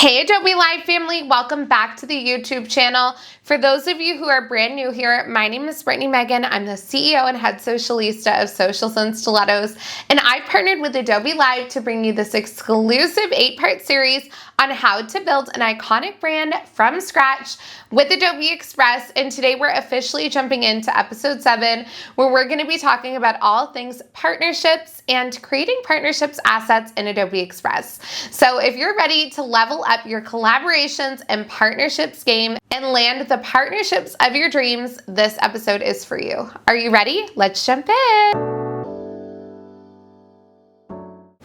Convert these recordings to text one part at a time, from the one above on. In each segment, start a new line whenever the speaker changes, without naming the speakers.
Hey Adobe Live family, welcome back to the YouTube channel. For those of you who are brand new here, my name is Brittney Megann. I'm the CEO and head socialista of Socials and Stilettos, and I've partnered with Adobe Live to bring you this exclusive 8-part series on how to build an iconic brand from scratch with Adobe Express. And today we're officially jumping into episode 7, where we're going to be talking about all things partnerships and creating partnerships assets in Adobe Express. So if you're ready to level up your collaborations and partnerships game and land the partnerships of your dreams, this episode is for you. Are you ready? Let's jump in.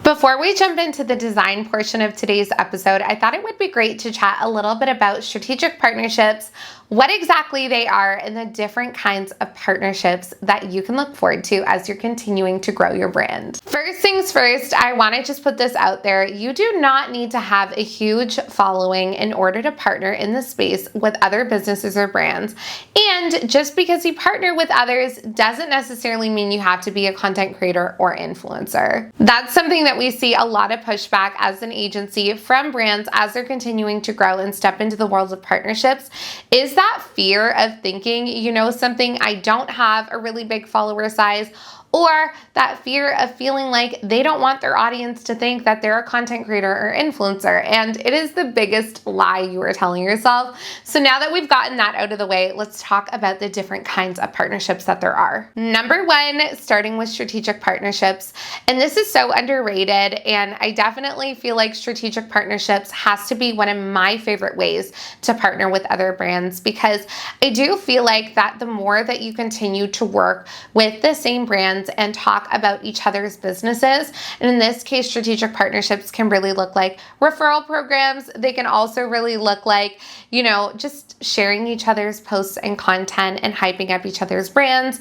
Before we jump into the design portion of today's episode, I thought it would be great to chat a little bit about strategic partnerships, what exactly they are, and the different kinds of partnerships that you can look forward to as you're continuing to grow your brand. First things first, I want to just put this out there. You do not need to have a huge following in order to partner in this space with other businesses or brands. And just because you partner with others doesn't necessarily mean you have to be a content creator or influencer. That's something that we see a lot of pushback as an agency from brands as they're continuing to grow and step into the world of partnerships, is that fear of thinking, you know something, I don't have a really big follower size, or that fear of feeling like they don't want their audience to think that they're a content creator or influencer. And it is the biggest lie you are telling yourself. So now that we've gotten that out of the way, let's talk about the different kinds of partnerships that there are. Number one, starting with strategic partnerships. And this is so underrated. And I definitely feel like strategic partnerships has to be one of my favorite ways to partner with other brands, because I do feel like that the more that you continue to work with the same brands and talk about each other's businesses. And in this case, strategic partnerships can really look like referral programs. They can also really look like, you know, just sharing each other's posts and content and hyping up each other's brands,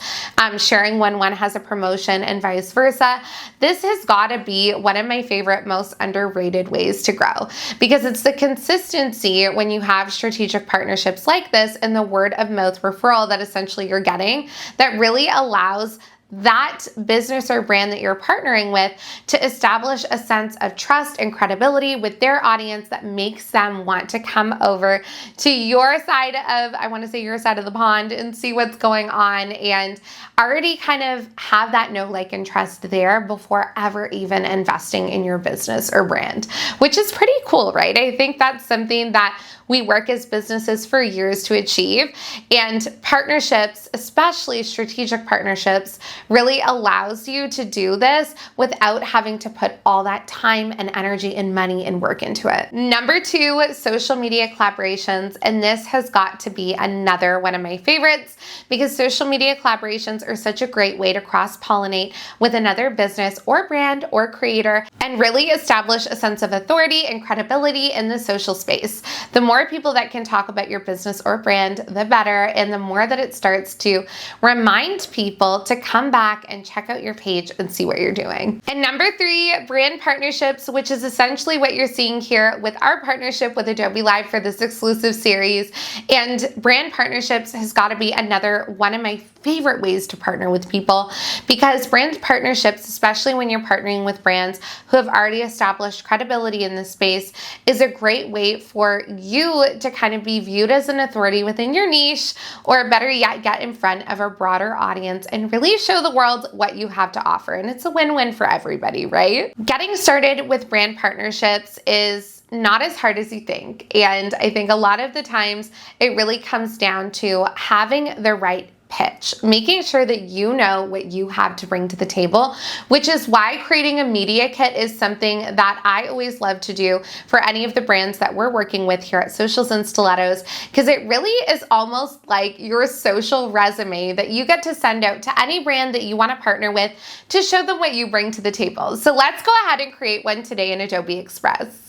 sharing when one has a promotion and vice versa. This has got to be one of my favorite, most underrated ways to grow, because it's the consistency when you have strategic partnerships like this and the word of mouth referral that essentially you're getting that really allows that business or brand that you're partnering with to establish a sense of trust and credibility with their audience that makes them want to come over to your side of, I want to say your side of the pond, and see what's going on and already kind of have that know, like, and trust there before ever even investing in your business or brand, which is pretty cool, right? I think that's something that we work as businesses for years to achieve, and partnerships, especially strategic partnerships, really allows you to do this without having to put all that time and energy and money and work into it. Number two, social media collaborations, and this has got to be another one of my favorites, because social media collaborations are such a great way to cross-pollinate with another business or brand or creator and really establish a sense of authority and credibility in the social space. The more people that can talk about your business or brand, the better, and the more that it starts to remind people to come back and check out your page and see what you're doing. And number three, brand partnerships, which is essentially what you're seeing here with our partnership with Adobe Live for this exclusive series. And brand partnerships has got to be another one of my favorite ways to partner with people, because brand partnerships, especially when you're partnering with brands who have already established credibility in this space, is a great way for you to kind of be viewed as an authority within your niche, or better yet, get in front of a broader audience and really show the world what you have to offer. And it's a win-win for everybody, right? Getting started with brand partnerships is not as hard as you think. And I think a lot of the times it really comes down to having the right pitch, making sure that you know what you have to bring to the table, which is why creating a media kit is something that I always love to do for any of the brands that we're working with here at Socials and Stilettos, because it really is almost like your social resume that you get to send out to any brand that you want to partner with to show them what you bring to the table. So let's go ahead and create one today in Adobe Express.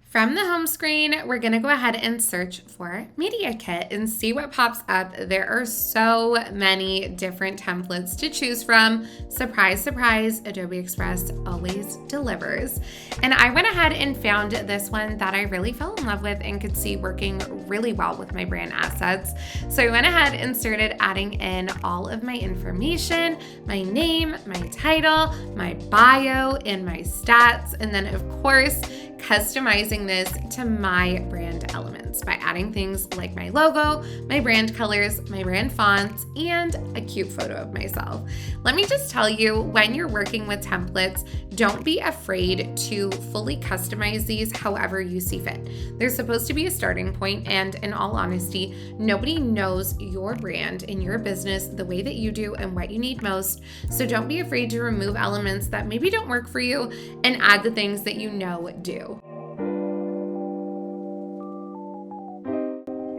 From the home screen, we're going to go ahead and search for Media Kit and see what pops up. There are so many different templates to choose from. Surprise, surprise, Adobe Express always delivers. And I went ahead and found this one that I really fell in love with and could see working really well with my brand assets. So I went ahead and started adding in all of my information, my name, my title, my bio, and my stats. And then of course, customizing this to my brand elements by adding things like my logo, my brand colors, my brand fonts, and a cute photo of myself. Let me just tell you, when you're working with templates, don't be afraid to fully customize these however you see fit. There's supposed to be a starting point, and in all honesty, nobody knows your brand and your business the way that you do and what you need most. So don't be afraid to remove elements that maybe don't work for you and add the things that you know do.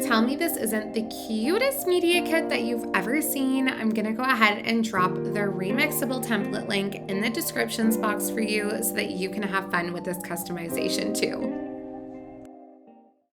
Tell me this isn't the cutest media kit that you've ever seen. I'm gonna go ahead and drop the remixable template link in the descriptions box for you so that you can have fun with this customization too.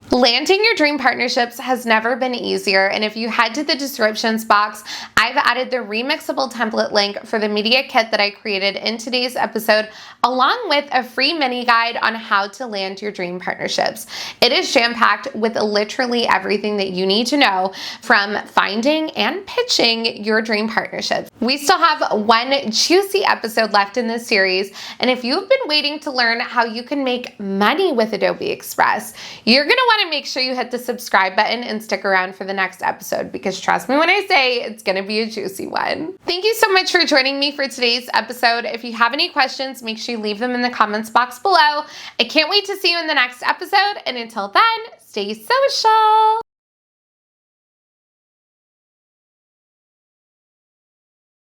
Landing your dream partnerships has never been easier, and if you head to the descriptions box, I've added the remixable template link for the media kit that I created in today's episode, along with a free mini guide on how to land your dream partnerships. It is jam-packed with literally everything that you need to know from finding and pitching your dream partnerships. We still have one juicy episode left in this series, and if you've been waiting to learn how you can make money with Adobe Express, you're gonna want to make sure you hit the subscribe button and stick around for the next episode, because trust me when I say it's gonna be a juicy one. Thank you so much for joining me for today's episode. If you have any questions, make sure you leave them in the comments box below. I can't wait to see you in the next episode, and until then, stay social.